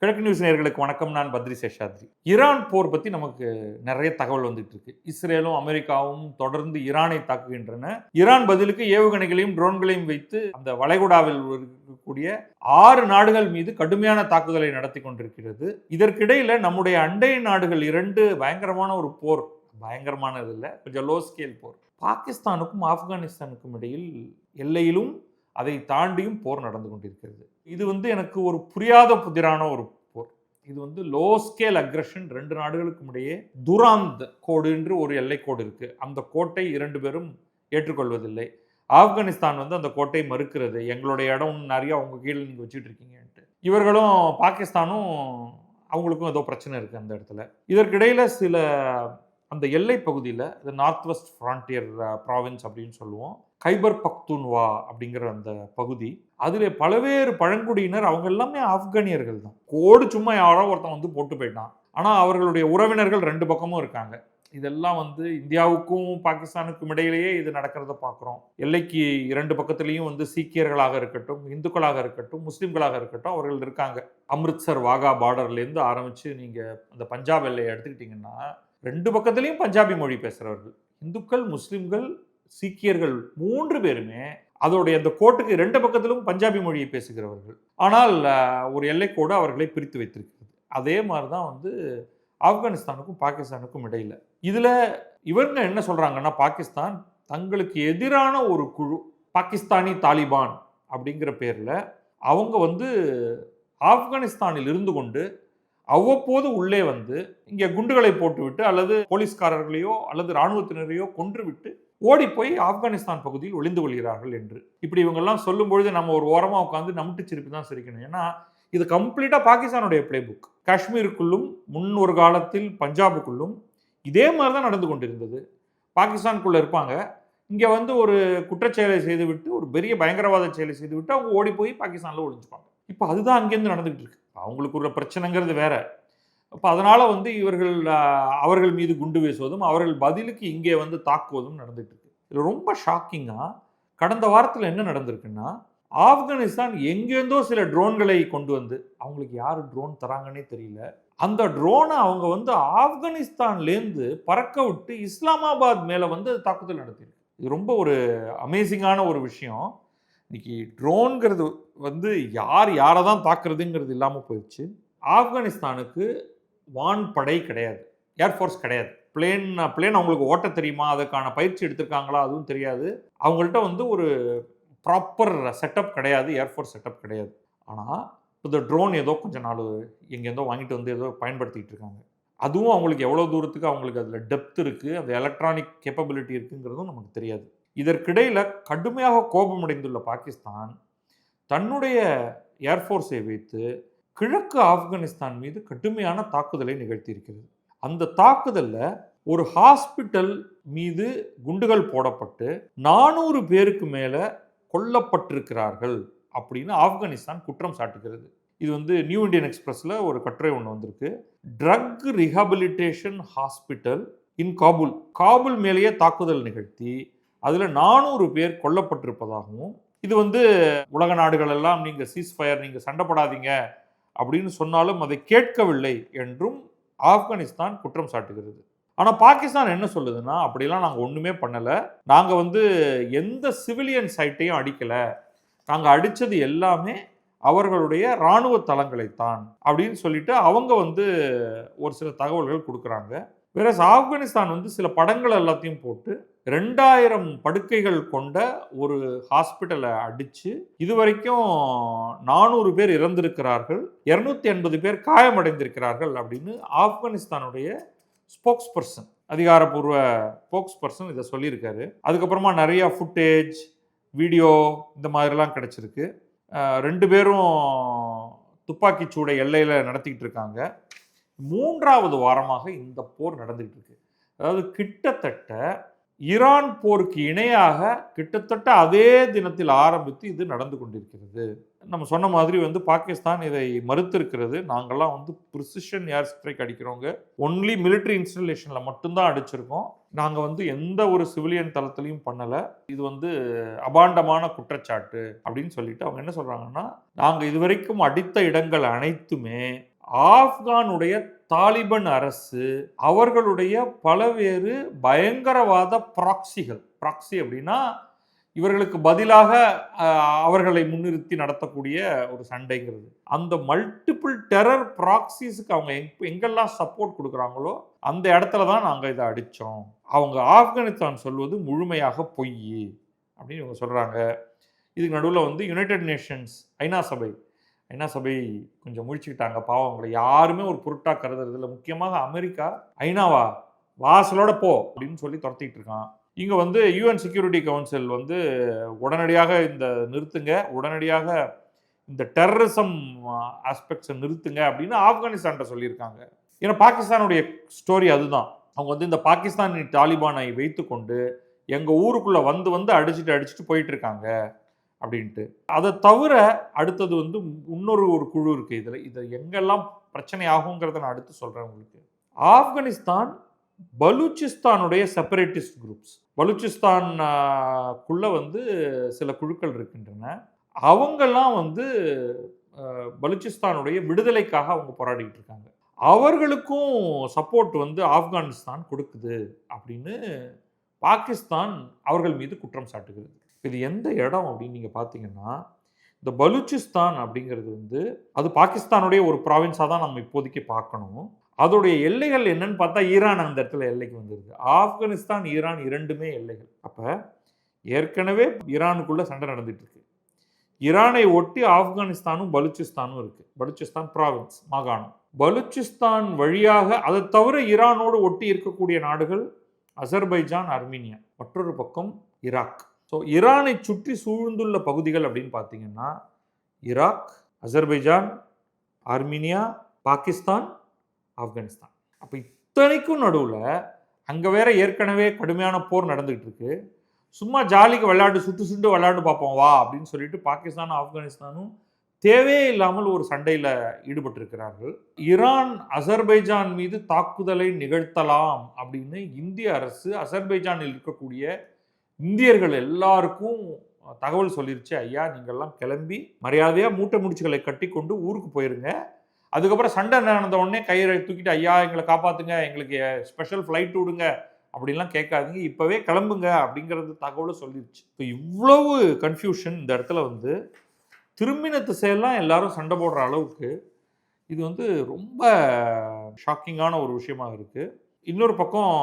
கிழக்கு நியூஸ் நேயர்களுக்கு வணக்கம். நான் பத்ரி சேஷாத்ரி. ஈரான் போர் பத்தி நமக்கு நிறைய தகவல் வந்துட்டு இருக்கு. இஸ்ரேலும் அமெரிக்காவும் தொடர்ந்து ஈரானை தாக்குகின்றன. ஈரான் பதிலுக்கு ஏவுகணைகளையும் ட்ரோன்களையும் வைத்து அந்த வளைகுடாவில் இருக்கக்கூடிய 6 நாடுகள் மீது கடுமையான தாக்குதலை நடத்தி கொண்டிருக்கிறது. இதற்கிடையில நம்முடைய அண்டை நாடுகள் 2 பயங்கரமான ஒரு போர், பயங்கரமானது இல்லை, கொஞ்சம் லோ ஸ்கேல் போர். பாகிஸ்தானுக்கும் ஆப்கானிஸ்தானுக்கும் இடையில் எல்லையிலும் அதை தாண்டியும் போர் நடந்து கொண்டிருக்கிறது. இது எனக்கு ஒரு புரியாத புதிரான ஒரு போர். இது லோ ஸ்கேல் அக்ரஷன். 2 நாடுகளுக்கும் இடையே துராந்த் கோடு என்று ஒரு எல்லை கோடு இருக்கு. அந்த கோட்டை 2 பேரும் ஏற்றுக்கொள்வதில்லை. ஆப்கானிஸ்தான் அந்த கோட்டை மறுக்கிறது. எங்களுடைய இடம் நிறைய உங்க கீழே நீங்க வச்சுட்டு இருக்கீங்கன்ட்டு. இவர்களும் பாகிஸ்தானும் அவங்களுக்கும் ஏதோ பிரச்சனை இருக்கு அந்த இடத்துல. இதற்கிடையில சில அந்த எல்லை பகுதியில் நார்த் வெஸ்ட் ஃப்ரான்டியர் ப்ராவின்ஸ் அப்படின்னு சொல்லுவோம், கைபர் பக்துன்வா அப்படிங்கிற அந்த பகுதி, அதில் பல்வேறு பழங்குடியினர், அவங்க எல்லாமே ஆப்கானியர்கள் தான். கோடு சும்மா யாரோ ஒருத்தன் போட்டு போயிட்டான். ஆனால் அவர்களுடைய உறவினர்கள் 2 பக்கமும் இருக்காங்க. இதெல்லாம் இந்தியாவுக்கும் பாகிஸ்தானுக்கும் இடையிலேயே இது நடக்கிறத பார்க்குறோம். எல்லைக்கு 2 பக்கத்துலேயும் சீக்கியர்களாக இருக்கட்டும், இந்துக்களாக இருக்கட்டும், முஸ்லீம்களாக இருக்கட்டும், அவர்கள் இருக்காங்க. அம்ரித்சர் வாகா பார்டர்லேருந்து ஆரம்பித்து நீங்கள் அந்த பஞ்சாப் எல்லையை எடுத்துக்கிட்டிங்கன்னா 2 பக்கத்துலேயும் பஞ்சாபி மொழி பேசுகிறவர்கள், இந்துக்கள், முஸ்லீம்கள், சீக்கியர்கள் 3 பேருமே அதோடைய அந்த கோட்டுக்கு 2 பக்கத்திலும் பஞ்சாபி மொழியை பேசுகிறவர்கள். ஆனால் ஒரு எல்லைக்கோடு அவர்களை பிரித்து வைத்திருக்கிறது. அதே மாதிரி தான் ஆப்கானிஸ்தானுக்கும் பாகிஸ்தானுக்கும் இடையில். இதில் இவங்க என்ன சொல்கிறாங்கன்னா, பாகிஸ்தான் தங்களுக்கு எதிரான ஒரு குழு, பாகிஸ்தானி தாலிபான் அப்படிங்கிற பேரில் அவங்க ஆப்கானிஸ்தானில் இருந்து கொண்டு அவ்வப்போது உள்ளே இங்கே குண்டுகளை போட்டுவிட்டு அல்லது போலீஸ்காரர்களையோ அல்லது இராணுவத்தினரையோ கொன்றுவிட்டு ஓடி போய் ஆப்கானிஸ்தான் பகுதியில் ஒளிந்து கொள்கிறார்கள் என்று. இப்படி இவங்கெல்லாம் சொல்லும் பொழுது நம்ம ஒரு ஓரமாக உட்காந்து நம்பிட்டு சிரிப்பு தான் சிரிக்கணும். ஏன்னா இது கம்ப்ளீட்டாக பாகிஸ்தானுடைய பிளே புக். காஷ்மீருக்குள்ளும் முன் ஒரு காலத்தில் பஞ்சாபுக்குள்ளும் இதே மாதிரி தான் நடந்து கொண்டிருந்தது. பாகிஸ்தானுக்குள்ளே இருப்பாங்க, இங்கே ஒரு குற்றச்செயலை செய்துவிட்டு, ஒரு பெரிய பயங்கரவாத செயலை செய்துவிட்டு அவங்க ஓடி போய் பாகிஸ்தானில் ஒளிஞ்சுப்பாங்க. இப்போ அதுதான் அங்கேருந்து நடந்துகிட்டு இருக்கு. அவங்களுக்கு ஒரு பிரச்சனைங்கிறது வேற. அப்போ அதனால் இவர்கள் அவர்கள் மீது குண்டு வீசுவதும் அவர்கள் பதிலுக்கு இங்கே தாக்குவதும் நடந்துட்டு இருக்கு. இது ரொம்ப ஷாக்கிங்காக கடந்த வாரத்தில் என்ன நடந்திருக்குன்னா, ஆப்கானிஸ்தான் எங்கேருந்தோ சில ட்ரோன்களை கொண்டு அவங்களுக்கு யார் ட்ரோன் தராங்கன்னே தெரியல, அந்த ட்ரோனை அவங்க ஆப்கானிஸ்தான்லேருந்து பறக்க விட்டு இஸ்லாமாபாத் மேலே தாக்குதல் நடத்தியிருக்கு. இது ரொம்ப ஒரு அமேசிங்கான ஒரு விஷயம். இன்னைக்கு ட்ரோன்கிறது யாரை தான் தாக்குறதுங்கிறது இல்லாமல் போயிடுச்சு. ஆப்கானிஸ்தானுக்கு வான்படை கிடையாது, ஏர்ஃபோர்ஸ் கிடையாது. பிளேன் அவங்களுக்கு ஓட்ட தெரியுமா, அதுக்கான பயிற்சி எடுத்திருக்காங்களா அதுவும் தெரியாது. அவங்கள்ட்ட ஒரு ப்ராப்பர் செட்டப் கிடையாது, ஏர்ஃபோர்ஸ் செட்டப் கிடையாது. ஆனால் இந்த ட்ரோன் ஏதோ கொஞ்ச நாள் எங்கேருந்தோ வாங்கிட்டு ஏதோ பயன்படுத்திகிட்டு இருக்காங்க. அதுவும் அவங்களுக்கு எவ்வளோ தூரத்துக்கு அவங்களுக்கு அதில் டெப்த் இருக்குது, அந்த எலக்ட்ரானிக் கேப்பபிலிட்டி இருக்குங்கிறதும் நமக்கு தெரியாது. இதற்கிடையில் கடுமையாக கோபமடைந்துள்ள பாகிஸ்தான் தன்னுடைய ஏர்ஃபோர்ஸை வைத்து கிழக்கு ஆப்கானிஸ்தான் மீது கடுமையான தாக்குதலை நிகழ்த்தியிருக்கிறது. அந்த தாக்குதலில் ஒரு ஹாஸ்பிட்டல் மீது குண்டுகள் போடப்பட்டு 400 பேருக்கு மேலே கொல்லப்பட்டிருக்கிறார்கள் அப்படின்னு ஆப்கானிஸ்தான் குற்றம் சாட்டுகிறது. இது நியூ இண்டியன் எக்ஸ்பிரஸில் ஒரு கட்டுரை ஒன்று வந்திருக்கு. Drug rehabilitation hospital in Kabul மேலேயே தாக்குதல் நிகழ்த்தி அதில் 400 பேர் கொல்லப்பட்டிருப்பதாகவும், இது உலக நாடுகள் எல்லாம் நீங்கள் சீஸ்ஃபயர், நீங்கள் சண்டை போடாதீங்க அப்படின்னு சொன்னாலும் அதை கேட்கவில்லை என்றும் ஆப்கானிஸ்தான் குற்றம் சாட்டுகிறது. ஆனால் பாகிஸ்தான் என்ன சொல்லுதுன்னா, அப்படிலாம் நாங்கள் ஒன்றுமே பண்ணலை, நாங்கள் எந்த சிவிலியன் சைட்டையும் அடிக்கலை, நாங்கள் அடித்தது எல்லாமே அவர்களுடைய இராணுவ தளங்களைத்தான் அப்படின்னு சொல்லிட்டு அவங்க ஒரு சில தகவல்கள் கொடுக்குறாங்க. வேற ஆப்கானிஸ்தான் சில படங்கள் எல்லாத்தையும் போட்டு 2000 படுக்கைகள் கொண்ட ஒரு ஹாஸ்பிட்டலை அடித்து இதுவரைக்கும் 400 பேர் இறந்திருக்கிறார்கள், 280 பேர் காயமடைந்திருக்கிறார்கள் அப்படின்னு ஆப்கானிஸ்தானுடைய ஸ்போக்ஸ்பர்சன், அதிகாரப்பூர்வ ஸ்போக்ஸ்பர்சன் இதை சொல்லியிருக்காரு. அதுக்கப்புறமா நிறையா ஃபுட்டேஜ், வீடியோ இந்த மாதிரிலாம் கிடச்சிருக்கு. 2 பேரும் துப்பாக்கி சூடை எல்லையில் நடத்திக்கிட்டு இருக்காங்க. 3வது வாரமாக இந்த போர் நடந்துகிட்டு இருக்கு. அதாவது கிட்டத்தட்ட ஈரான் போருக்கு இணையாக கிட்டத்தட்ட அதே தினத்தில் ஆரம்பித்து இது நடந்து கொண்டிருக்கிறது. நம்ம சொன்ன மாதிரி பாகிஸ்தான் இதை மறுத்திருக்கிறது. நாங்கள்லாம் ப்ரிசிஷன் ஏர் ஸ்ட்ரைக் அடிக்கிறவங்க, ஒன்லி மிலிட்ரி இன்ஸ்டலேஷனில் மட்டும்தான் அடிச்சிருக்கோம், நாங்கள் எந்த ஒரு சிவிலியன் தளத்திலையும் பண்ணலை, இது அபாண்டமான குற்றச்சாட்டு அப்படின்னு சொல்லிட்டு அவங்க என்ன சொல்கிறாங்கன்னா, நாங்கள் இதுவரைக்கும் அடித்த இடங்கள் அனைத்துமே ஆப்கானுடைய தாலிபன் அரசு அவர்களுடைய பலவேறு பயங்கரவாத ப்ராக்சி அப்படின்னா இவர்களுக்கு பதிலாக அவர்களை முன்னிறுத்தி நடத்தக்கூடிய ஒரு சண்டைங்கிறது. அந்த மல்டிபிள் டெரர் ப்ராக்சிஸ்க்கு அவங்க எங்கெல்லாம் சப்போர்ட் கொடுக்குறாங்களோ அந்த இடத்துல தான் நாங்கள் இதை அடித்தோம். அவங்க ஆப்கானிஸ்தான் சொல்வது முழுமையாக பொய் அப்படின்னு இவங்க சொல்கிறாங்க. இதுக்கு நடுவில் வந்து யுனைடெட் நேஷன்ஸ் ஐநா சபை கொஞ்சம் முழிச்சுக்கிட்டாங்க. பாவம் அவங்களை யாருமே ஒரு பொருட்டாக கருதுறது இல்லை. முக்கியமாக அமெரிக்கா ஐநாவா வாசலோட போ அப்படின்னு சொல்லி துரத்திட்டு இருக்கான். இங்கே வந்து யூஎன் செக்யூரிட்டி கவுன்சில் வந்து உடனடியாக இந்த நிறுத்துங்க, உடனடியாக இந்த டெரரிசம் ஆஸ்பெக்ட்ஸை நிறுத்துங்க அப்படின்னு ஆப்கானிஸ்தான்கிட்ட சொல்லியிருக்காங்க. ஏன்னா பாகிஸ்தானுடைய ஸ்டோரி அதுதான். அவங்க வந்து இந்த பாகிஸ்தானி தாலிபானை வைத்து கொண்டு எங்கள் ஊருக்குள்ளே வந்து அடிச்சுட்டு போயிட்டு இருக்காங்க அப்படின்ட்டு. அதை தவிர அடுத்தது வந்து இன்னொரு குழு இருக்குது. இதை எங்கெல்லாம் பிரச்சனை ஆகுங்கிறத நான் அடுத்து சொல்கிறேன் உங்களுக்கு. ஆப்கானிஸ்தான் பலூச்சிஸ்தானுடைய செப்பரேட்டிஸ்ட் குரூப்ஸ், பலூச்சிஸ்தானுக்குள்ள வந்து சில குழுக்கள் இருக்கின்றன. அவங்கெல்லாம் வந்து பலூச்சிஸ்தானுடைய விடுதலைக்காக அவங்க போராடிட்டு இருக்காங்க. அவர்களுக்கும் சப்போர்ட் வந்து ஆப்கானிஸ்தான் கொடுக்குது அப்படின்னு பாகிஸ்தான் அவர்கள் மீது குற்றம் சாட்டுகிறது. இது எந்த இடம் அப்படின்னு நீங்கள் பார்த்தீங்கன்னா, இந்த பலூச்சிஸ்தான் அப்படிங்கிறது வந்து அது பாகிஸ்தானுடைய ஒரு ப்ராவின்ஸாக தான் நம்ம இப்போதைக்கு பார்க்கணும். அதோடைய எல்லைகள் என்னன்னு பார்த்தா ஈரான் அந்த இடத்துல எல்லைக்கு வந்துருக்கு. ஆப்கானிஸ்தான் ஈரான் இரண்டுமே எல்லைகள். அப்போ ஏற்கனவே ஈரானுக்குள்ள சண்டை நடந்துட்டு இருக்கு. ஈரானை ஒட்டி ஆப்கானிஸ்தானும் பலூச்சிஸ்தானும் இருக்கு. பலூச்சிஸ்தான் ப்ராவின்ஸ், மாகாணம். பலூச்சிஸ்தான் வழியாக அதை தவிர ஈரானோடு ஒட்டி இருக்கக்கூடிய நாடுகள் அசர்பைஜான், அர்மீனியா, மற்றொரு பக்கம் ஈராக். ஸோ ஈரானை சுற்றி சூழ்ந்துள்ள பகுதிகள் அப்படின்னு பார்த்தீங்கன்னா ஈராக், அசர்பைஜான், ஆர்மீனியா, பாகிஸ்தான், ஆப்கானிஸ்தான். அப்போ இத்தனைக்கும் நடுவில் அங்கே வேற ஏற்கனவே கடுமையான போர் நடந்துகிட்டு இருக்கு. சும்மா ஜாலிக்கு சுட்டு விளையாண்டு பார்ப்போம் வா அப்படின்னு சொல்லிட்டு பாகிஸ்தானும் ஆப்கானிஸ்தானும் தேவையே இல்லாமல் ஒரு சண்டையில் ஈடுபட்டிருக்கிறார்கள். ஈரான் அசர்பைஜான் மீது தாக்குதலை நிகழ்த்தலாம் அப்படின்னு இந்திய அரசு அசர்பைஜானில் இருக்கக்கூடிய இந்தியர்கள் எல்லாருக்கும் தகவல் சொல்லிருச்சு. ஐயா நீங்கள்லாம் கிளம்பி மரியாதையாக மூட்டை முடிச்சுகளை கட்டி கொண்டு ஊருக்கு போயிருங்க. அதுக்கப்புறம் சண்டை நடந்த உடனே கையை தூக்கிட்டு ஐயா எங்களை காப்பாற்றுங்க, எங்களுக்கு ஸ்பெஷல் ஃப்ளைட் விடுங்க அப்படின்லாம் கேட்காதீங்க, இப்போவே கிளம்புங்க அப்படிங்கிறது தகவலை சொல்லிருச்சு. இப்போ இவ்வளவு கன்ஃபியூஷன் இந்த இடத்துல வந்து திரும்பின திசையெல்லாம் எல்லாரும் சண்டை போடுற அளவுக்கு இது வந்து ரொம்ப ஷாக்கிங்கான ஒரு விஷயமா இருக்குது. இன்னொரு பக்கம்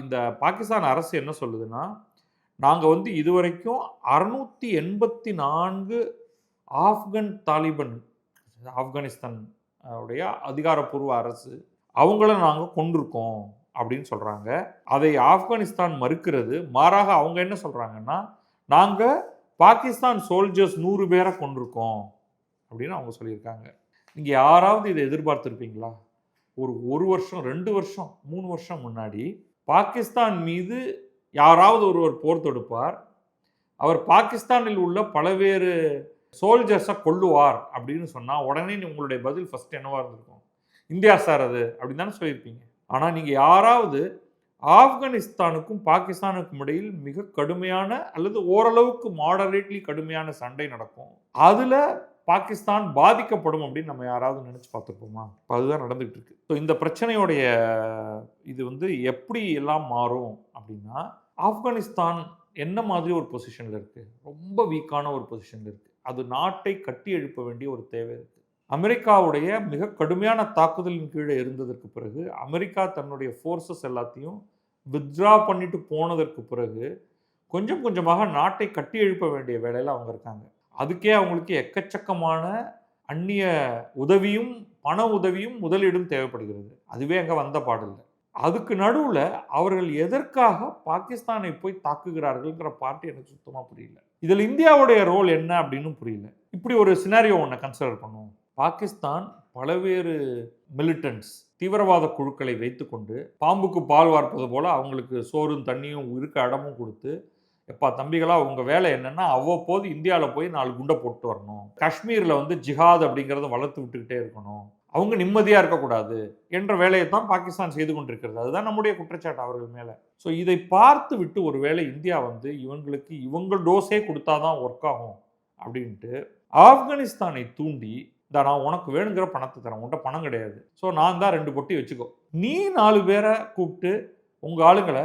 இந்த பாகிஸ்தான் அரசு என்ன சொல்லுதுன்னா, நாங்கள் வந்து இதுவரைக்கும் 684 ஆப்கன் தாலிபன், ஆப்கானிஸ்தான் உடைய அதிகாரப்பூர்வ அரசு அவங்கள நாங்கள் கொண்டிருக்கோம் அப்படின்னு சொல்கிறாங்க. அதை ஆப்கானிஸ்தான் மறுக்கிறது. மாறாக அவங்க என்ன சொல்கிறாங்கன்னா, நாங்கள் பாகிஸ்தான் சோல்ஜர்ஸ் 100 பேரை கொண்டிருக்கோம் அப்படின்னு அவங்க சொல்லியிருக்காங்க. நீங்கள் யாராவது இதை எதிர்பார்த்துருப்பீங்களா? ஒரு வருஷம், 2 வருஷம், 3 வருஷம் முன்னாடி பாகிஸ்தான் மீது யாராவது ஒருவர் போர் தொடுப்பார், அவர் பாகிஸ்தானில் உள்ள பலவேறு சோல்ஜர்ஸை கொல்லுவார் அப்படின்னு சொன்னால் உடனே உங்களுடைய பதில் ஃபஸ்ட் என்னவா இருந்திருக்கும்? இந்தியா சார் அது அப்படின்னு தானே சொல்லியிருப்பீங்க. ஆனால் நீங்கள் யாராவது ஆப்கானிஸ்தானுக்கும் பாகிஸ்தானுக்கும் இடையில் மிக கடுமையான அல்லது ஓரளவுக்கு மாடரேட்லி கடுமையான சண்டை நடக்கும், அதில் பாகிஸ்தான் பாதிக்கப்படும் அப்படின்னு நம்ம யாராவது நினச்சி பார்த்துருப்போமா? இப்போ அதுதான் நடந்துகிட்டு இருக்கு. ஸோ இந்த பிரச்சனையோடைய இது வந்து எப்படி எல்லாம் மாறும் அப்படின்னா, ஆப்கானிஸ்தான் என்ன மாதிரி ஒரு பொசிஷனில் இருக்குது? ரொம்ப வீக்கான ஒரு பொசிஷனில் இருக்குது. அது நாட்டை கட்டி எழுப்ப வேண்டிய ஒரு தேவை இருக்குது. அமெரிக்காவுடைய மிக கடுமையான தாக்குதலின் கீழே இருந்ததற்கு பிறகு அமெரிக்கா தன்னுடைய ஃபோர்ஸஸ் எல்லாத்தையும் வித்ட்ரா பண்ணிட்டு போனதற்கு பிறகு கொஞ்சம் கொஞ்சமாக நாட்டை கட்டி எழுப்ப வேண்டிய வேலையில் அவங்க இருக்காங்க. அதுக்கே அவங்களுக்கு எக்கச்சக்கமான அந்நிய உதவியும் பண உதவியும் முதலீடும் தேவைப்படுகிறது. அதுவே அங்கே வந்த பாடில்லை. அதுக்கு நடுவில் அவர்கள் எதற்காக பாகிஸ்தானை போய் தாக்குகிறார்கள்ங்கிற பார்ட்டி எனக்கு சுத்தமாக புரியல. இதில் இந்தியாவுடைய ரோல் என்ன அப்படின்னு புரியல. இப்படி ஒரு சினாரியோ ஒன்றை கன்சிடர் பண்ணுவோம். பாகிஸ்தான் பலவேறு மிலிட்டன்ட்ஸ், தீவிரவாத குழுக்களை வைத்துக்கொண்டு பாம்புக்கு பால் வார்ப்பது போல அவங்களுக்கு சோறும் தண்ணியும் இருக்க இடமும் கொடுத்து, எப்பா தம்பிகளா உங்கள் வேலை என்னென்னா அவ்வப்போது இந்தியாவில் போய் 4 குண்டை போட்டு வரணும், காஷ்மீரில் வந்து ஜிஹாத் அப்படிங்கிறத வளர்த்து விட்டுக்கிட்டே இருக்கணும், அவங்க நிம்மதியாக இருக்கக்கூடாது என்ற வேலையை தான் பாகிஸ்தான் செய்து கொண்டிருக்கிறது. அதுதான் நம்முடைய குற்றச்சாட்டு அவர்கள் மேலே. ஸோ இதை பார்த்து விட்டு ஒருவேளை இந்தியா வந்து இவங்க டோஸே கொடுத்தாதான் ஒர்க் ஆகும் அப்படின்ட்டு ஆப்கானிஸ்தானை தூண்டி நான் உனக்கு வேணுங்கிற பணத்தை தரேன், உன்கிட்ட பணம் கிடையாது, ஸோ நான் தான் 2 பொட்டி வச்சுக்கோ, நீ 4 பேரை கூப்பிட்டு உங்கள் ஆளுங்களை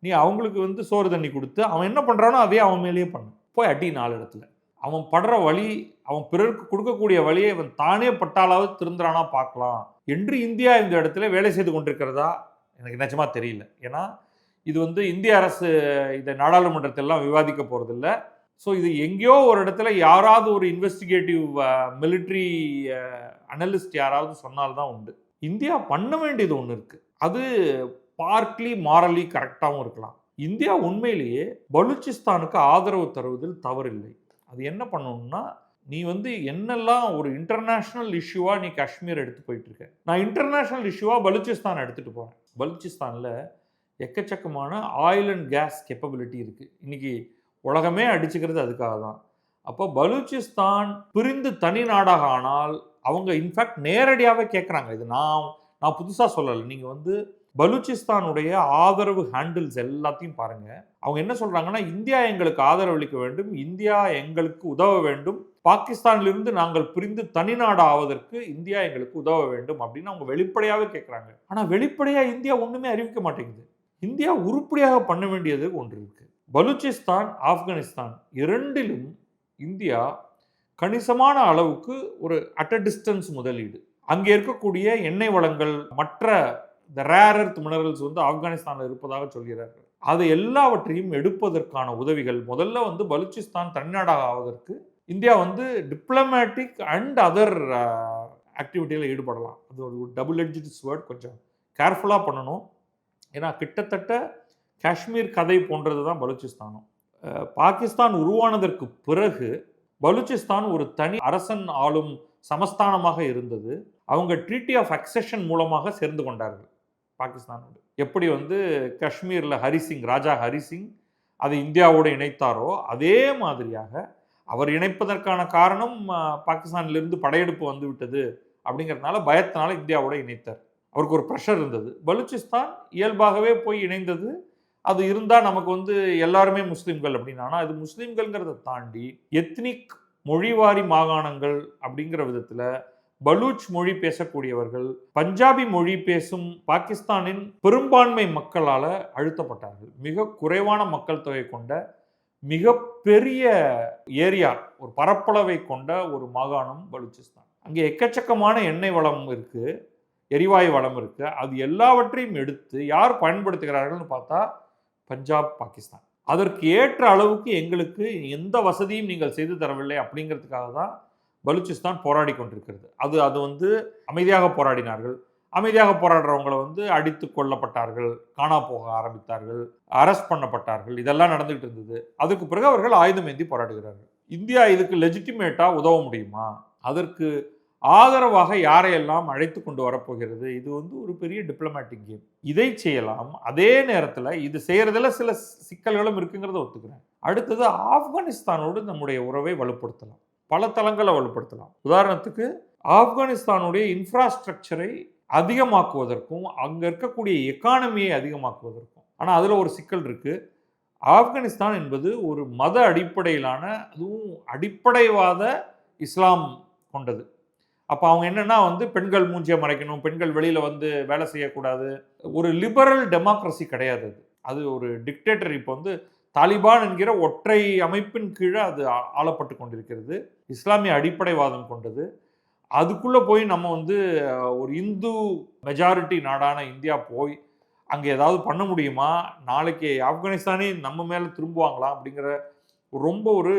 நீ அவங்களுக்கு வந்து சோறு தண்ணி கொடுத்து அவன் என்ன பண்ணுறானோ அதே அவன் மேலேயே பண்ணு, போய் அடி 4 இடத்துல. அவன் படுற வழி, அவன் பிறருக்கு கொடுக்கக்கூடிய வழியை அவன் தானே பட்டாலாவது திருந்துறானா பார்க்கலாம் என்று இந்தியா இந்த இடத்துல வேலை செய்து கொண்டிருக்கிறதா எனக்கு நிஜமா தெரியல. ஏன்னா இது வந்து இந்திய அரசு இதை நாடாளுமன்றத்திலாம் விவாதிக்க போகிறதில்ல. ஸோ இது எங்கேயோ ஒரு இடத்துல யாராவது ஒரு இன்வெஸ்டிகேட்டிவ் மிலிட்ரி அனலிஸ்ட் யாராவது சொன்னால்தான் உண்டு. இந்தியா பண்ண வேண்டியது ஒன்று இருக்குது, அது பார்ட்லி மாரலி கரெக்டாகவும் இருக்கலாம். இந்தியா உண்மையிலேயே பலூச்சிஸ்தானுக்கு ஆதரவு தருவதில் தவறில்லை. அது என்ன பண்ணணும்னா, நீ வந்து என்னெல்லாம் ஒரு இன்டர்நேஷ்னல் இஷ்யூவாக நீ காஷ்மீர் எடுத்து போயிட்டு இருக்க, நான் இன்டர்நேஷ்னல் இஷ்யூவாக பலூச்சிஸ்தான் எடுத்துகிட்டு போகிறேன். பலூச்சிஸ்தானில் எக்கச்சக்கமான ஆயில் அண்ட் கேஸ் கேப்பபிலிட்டி இருக்குது. இன்றைக்கி உலகமே அடிச்சுக்கிறது அதுக்காக தான். அப்போ பலூச்சிஸ்தான் பிரிந்து தனி நாடாக ஆனால் அவங்க இன்ஃபேக்ட் நேரடியாகவே கேட்குறாங்க. இது நான் புதுசாக சொல்லலை. நீங்கள் வந்து பலூச்சிஸ்தானுடைய ஆதரவு ஹேண்டில்ஸ் எல்லாத்தையும் பாருங்கள். அவங்க என்ன சொல்கிறாங்கன்னா, இந்தியா எங்களுக்கு ஆதரவு அளிக்க வேண்டும், இந்தியா எங்களுக்கு உதவ வேண்டும், பாகிஸ்தானிலிருந்து நாங்கள் பிரிந்து தனிநாடு ஆவதற்கு இந்தியா எங்களுக்கு உதவ வேண்டும் அப்படின்னு அவங்க வெளிப்படையாகவே கேட்குறாங்க. ஆனால் வெளிப்படையாக இந்தியா ஒன்றுமே அறிவிக்க மாட்டேங்குது. இந்தியா உருப்படியாக பண்ண வேண்டியது ஒன்று இருக்குது. பலூச்சிஸ்தான், ஆப்கானிஸ்தான் இரண்டிலும் இந்தியா கணிசமான அளவுக்கு ஒரு அட் அ டிஸ்டன்ஸ் முதலீடு, அங்கே இருக்கக்கூடிய எண்ணெய் வளங்கள், மற்ற இந்த ரேர் எர்த் மினரல்ஸ் வந்து ஆப்கானிஸ்தானில் இருப்பதாக சொல்கிறார்கள். அது எல்லாவற்றையும் எடுப்பதற்கான உதவிகள் முதல்ல வந்து பலூச்சிஸ்தான் தனிநாடாக ஆவதற்கு இந்தியா வந்து டிப்ளமேட்டிக் அண்ட் அதர் ஆக்டிவிட்டியில் ஈடுபடலாம். அது ஒரு டபுள் எட்ஜ்டு ஸ்வர்ட், கொஞ்சம் கேர்ஃபுல்லாக பண்ணணும். ஏன்னா கிட்டத்தட்ட காஷ்மீர் கதை போன்றது தான் பலூச்சிஸ்தானும். பாகிஸ்தான் உருவானதற்கு பிறகு பலூச்சிஸ்தான் ஒரு தனி அரசன் ஆளும் சமஸ்தானமாக இருந்தது. அவங்க ட்ரீட்டி ஆஃப் அக்செஷன் மூலமாக சேர்ந்து கொண்டார்கள் பாகிஸ்தானோடு. எப்படி வந்து காஷ்மீரில் ஹரிசிங், ராஜா ஹரிசிங் அதை இந்தியாவோடு இணைத்தாரோ அதே மாதிரியாக அவர் இணைப்பதற்கான காரணம் பாகிஸ்தானிலிருந்து படையெடுப்பு வந்து விட்டது அப்படிங்கிறதுனால பயத்தினால இந்தியாவோட இணைத்தார். அவருக்கு ஒரு ப்ரெஷர் இருந்தது. பலூச்சிஸ்தான் இயல்பாகவே போய் இணைந்தது. அது இருந்தால் நமக்கு வந்து எல்லாருமே முஸ்லீம்கள் அப்படின்னு. ஆனால் இது முஸ்லீம்கள்ங்கிறத தாண்டி எத்னிக் மொழிவாரி மாகாணங்கள் அப்படிங்கிற விதத்தில் பலூச் மொழி பேசக்கூடியவர்கள் பஞ்சாபி மொழி பேசும் பாகிஸ்தானின் பெரும்பான்மை மக்களால் அழுத்தப்பட்டார்கள். மிக குறைவான மக்கள் தொகை கொண்ட மிகப்பெரிய ஏரியா, ஒரு பரப்பளவை கொண்ட ஒரு மாகாணம் பலூச்சிஸ்தான். அங்கே எக்கச்சக்கமான எண்ணெய் வளம் இருக்குது, எரிவாயு வளம் இருக்குது. அது எல்லாவற்றையும் எடுத்து யார் பயன்படுத்துகிறார்கள்னு பார்த்தா பஞ்சாப், பாகிஸ்தான். அதற்கு ஏற்ற அளவுக்கு எங்களுக்கு எந்த வசதியும் நீங்கள் செய்து தரவில்லை அப்படிங்கிறதுக்காக தான் பலூச்சிஸ்தான் போராடி கொண்டிருக்கிறது. அது வந்து அமைதியாக போராடினார்கள். அமைதியாக போராடுறவங்களை வந்து அடித்து கொல்லப்பட்டார்கள், காணா போக ஆரம்பித்தார்கள், அரெஸ்ட் பண்ணப்பட்டார்கள். இதெல்லாம் நடந்துகிட்டு இருந்தது. அதுக்கு பிறகு அவர்கள் ஆயுதம் ஏந்தி போராடுகிறார்கள். இந்தியா இதுக்கு லெஜிட்டிமேட்டாக உதவ முடியுமா? அதற்கு ஆதரவாக யாரையெல்லாம் அழைத்து கொண்டு வரப்போகிறது? இது வந்து ஒரு பெரிய டிப்ளமேட்டிக் கேம். இதை செய்யலாம். அதே நேரத்தில் இது செய்கிறதுல சில சிக்கல்களும் இருக்குங்கிறத ஒத்துக்கிறேன். அடுத்தது ஆப்கானிஸ்தானோடு நம்முடைய உறவை வலுப்படுத்தலாம், பல தளங்களை வலுப்படுத்தலாம். உதாரணத்துக்கு ஆப்கானிஸ்தானுடைய இன்ஃப்ராஸ்ட்ரக்சரை அதிகமாக்குவதற்கும் அங்கே இருக்கக்கூடிய எக்கானமியை அதிகமாக்குவதற்கும். ஆனால் அதில் ஒரு சிக்கல் இருக்குது. ஆப்கானிஸ்தான் என்பது ஒரு மத அடிப்படையிலான, அதுவும் அடிப்படைவாத இஸ்லாம் கொண்டது. அப்போ அவங்க என்னென்னா வந்து பெண்கள் மூஞ்சியை மறைக்கணும், பெண்கள் வெளியில் வந்து வேலை செய்யக்கூடாது. ஒரு லிபரல் டெமோக்ரஸி கிடையாது அது. அது ஒரு டிக்டேட்டர். இப்போ வந்து தாலிபான் என்கிற ஒற்றை அமைப்பின் கீழே அது ஆளப்பட்டு கொண்டிருக்கிறது. இஸ்லாமிய அடிப்படைவாதம் கொண்டது. அதுக்குள்ளே போய் நம்ம வந்து ஒரு இந்து மெஜாரிட்டி நாடான இந்தியா போய் அங்கே ஏதாவது பண்ண முடியுமா? நாளைக்கு ஆப்கானிஸ்தானே நம்ம மேலே திரும்புவாங்களா? அப்படிங்கிற ரொம்ப ஒரு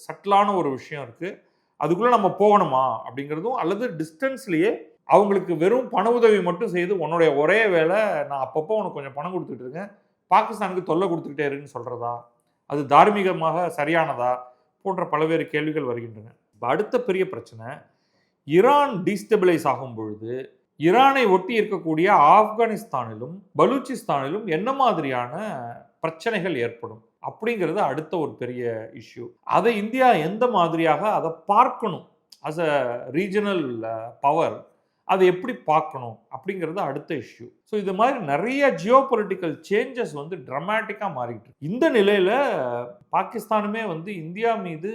சட்டிலான ஒரு விஷயம் இருக்குது. அதுக்குள்ளே நம்ம போகணுமா அப்படிங்கிறதும், அல்லது டிஸ்டன்ஸ்லேயே அவங்களுக்கு வெறும் பண உதவி மட்டும் செய்து உன்னுடைய ஒரே வேலை நான் அப்பப்போ உனக்கு கொஞ்சம் பணம் கொடுத்துட்டு இருக்கேன், பாகிஸ்தானுக்கு தொல்லை கொடுத்துக்கிட்டே இருக்குன்னு சொல்கிறதா? அது தார்மீகமாக சரியானதா? போன்ற பல்வேறு கேள்விகள் வருகின்றன. அடுத்த பெரிய பிரச்சனை, ஈரான் டீஸ்டெபிளைஸ் ஆகும் பொழுது ஈரானை ஒட்டி இருக்கக்கூடிய ஆப்கானிஸ்தானிலும் பலூச்சிஸ்தானிலும் என்ன மாதிரியான பிரச்சனைகள் ஏற்படும் அப்படிங்கிறது அடுத்த ஒரு பெரிய இஷ்யூ. அதை இந்தியா எந்த மாதிரியாக அதை பார்க்கணும், அஸ் அ ரீஜனல் பவர் அதை எப்படி பார்க்கணும் அப்படிங்கிறது அடுத்த இஷ்யூ. ஸோ இது மாதிரி நிறைய ஜியோ பொலிட்டிக்கல் சேஞ்சஸ் வந்து ட்ரமாட்டிக்காக மாறிட்டு. இந்த நிலையில் பாகிஸ்தானுமே வந்து இந்தியா மீது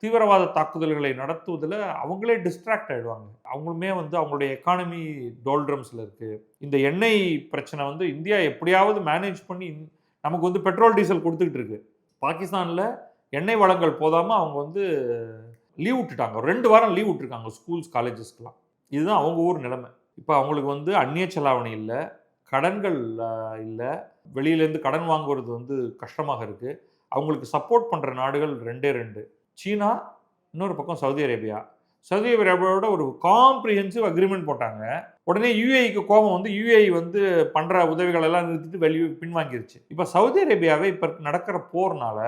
தீவிரவாத தாக்குதல்களை நடத்துவதில் அவங்களே டிஸ்ட்ராக்ட் ஆகிடுவாங்க. அவங்களுமே அவங்களுடைய எக்கானமி டோல்ட்ரம்ஸில் இருக்குது. இந்த எண்ணெய் பிரச்சனை இந்தியா எப்படியாவது மேனேஜ் பண்ணி நமக்கு பெட்ரோல் டீசல் கொடுத்துக்கிட்டு இருக்கு. பாகிஸ்தானில் எண்ணெய் வளங்கள் போதாமல் அவங்க லீவ் விட்டுட்டாங்க. 2 வாரம் லீவ் விட்டுருக்காங்க ஸ்கூல்ஸ் காலேஜஸ்க்கெலாம். இதுதான் அவங்க ஊர் நிலைமை. இப்போ அவங்களுக்கு அந்நிய செலாவணி இல்லை, கடன்கள் இல்லை, வெளியிலேருந்து கடன் வாங்குவது கஷ்டமாக இருக்குது. அவங்களுக்கு சப்போர்ட் பண்ணுற நாடுகள் 2 சீனா, இன்னொரு பக்கம் சவுதி அரேபியா. சவுதி அரேபியாவோட ஒரு காம்ப்ரிஹென்சிவ் அக்ரிமெண்ட் போட்டாங்க. உடனே யுஏஇக்கு கோபம் யுஏஇ பண்ணுற உதவிகள் எல்லாம் நிறுத்திட்டு பின்வாங்கிருச்சு. இப்போ சவுதி அரேபியாவை இப்போ நடக்கிற போர்னால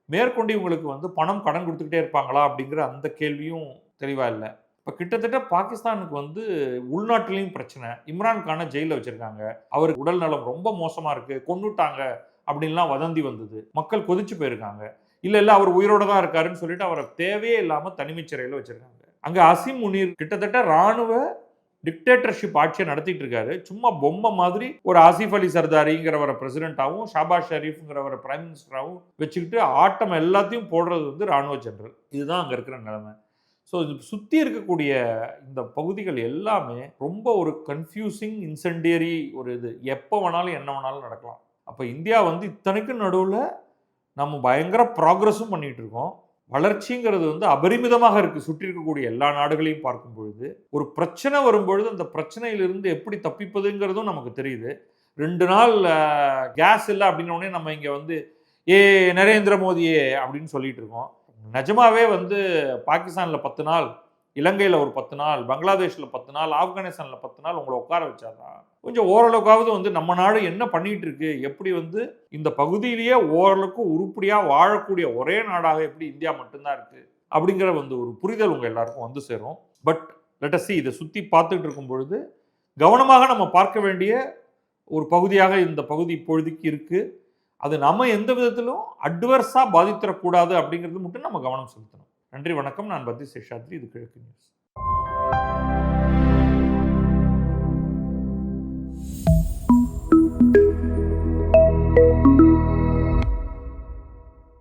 மேற்கொண்டு இவங்களுக்கு பணம் கடன் கொடுத்துக்கிட்டே இருப்பாங்களா அப்படிங்கிற அந்த கேள்வியும் தெளிவாக இல்லை. இப்போ கிட்டத்தட்ட பாகிஸ்தானுக்கு உள்நாட்டிலையும் பிரச்சனை. இம்ரான்கானை ஜெயிலில் வச்சுருக்காங்க. அவருக்கு உடல் நலம் ரொம்ப மோசமாக இருக்குது, கொன்னுட்டாங்க அப்படின்லாம் வதந்தி வந்தது. மக்கள் கொதிச்சு போயிருக்காங்க. இல்லை அவர் உயிரோட தான் இருக்காருன்னு சொல்லிட்டு அவரை தேவையே இல்லாமல் தனிமைச் சிறையில் வச்சுருக்காங்க. அங்கே அசிம் முனீர் கிட்டத்தட்ட ராணுவ டிக்டேட்டர்ஷிப் ஆட்சியை நடத்திட்டு இருக்காரு. சும்மா பொம்மை மாதிரி ஒரு ஆசிஃப் அலி சர்தாரிங்கிறவரை பிரசிடென்ட்டாகவும் ஷாபாஸ் ஷரீஃப்ங்கிறவரை பிரைம் மினிஸ்டராகவும் வச்சுக்கிட்டு ஆட்டம் எல்லாத்தையும் போடுறது ராணுவ ஜெனரல். இதுதான் அங்கே இருக்கிற நிலைமை. ஸோ இது சுற்றி இருக்கக்கூடிய இந்த பகுதிகள் எல்லாமே ரொம்ப ஒரு கன்ஃபியூசிங் இன்சென்டியரி ஒரு இது. எப்போ வேணாலும் என்ன வேணாலும் நடக்கலாம். அப்போ இந்தியா இத்தனைக்கும் நடுவில் நம்ம பயங்கர ப்ராக்ரஸும் பண்ணிகிட்டு இருக்கோம். வளர்ச்சிங்கிறது அபரிமிதமாக இருக்குது. சுற்றி இருக்கக்கூடிய எல்லா நாடுகளையும் பார்க்கும் பொழுது ஒரு பிரச்சனை வரும்பொழுது அந்த பிரச்சனையிலிருந்து எப்படி தப்பிப்பதுங்கிறதும் நமக்கு தெரியுது. 2 நாள் கேஸ் இல்லை அப்படின்னோடனே நம்ம இங்கே நரேந்திர மோடியே அப்படின்னு சொல்லிட்டு இருக்கோம். நிஜமாவே பாகிஸ்தானில் 10 நாள், இலங்கையில் ஒரு 10 நாள், பங்களாதேஷில் 10 நாள், ஆப்கானிஸ்தானில் 10 நாள் உங்களை உட்கார வச்சாதான் கொஞ்சம் ஓரளவுக்காவது நம்ம நாடு என்ன பண்ணிட்டு இருக்கு, எப்படி இந்த பகுதியிலேயே ஓரளவுக்கு உருப்படியாக வாழக்கூடிய ஒரே நாடாக எப்படி இந்தியா மட்டும்தான் இருக்கு அப்படிங்கிற ஒரு புரிதல் உங்கள் எல்லாருக்கும் சேரும். பட் லெட் அஸ் சீ, இதை சுற்றி பார்த்துட்டு இருக்கும் பொழுது கவனமாக நம்ம பார்க்க வேண்டிய ஒரு பகுதியாக இந்த பகுதி இப்பொழுதுக்கு இருக்குது. அது நம்ம எந்த விதத்திலும் அட்வர்ஸாக பாதித்தரக்கூடாது அப்படிங்கிறது மட்டும் நம்ம கவனம் செலுத்தணும். நன்றி, வணக்கம். நான் பத்ரி சேஷாத்ரி. இது கிழக்கு நியூஸ்.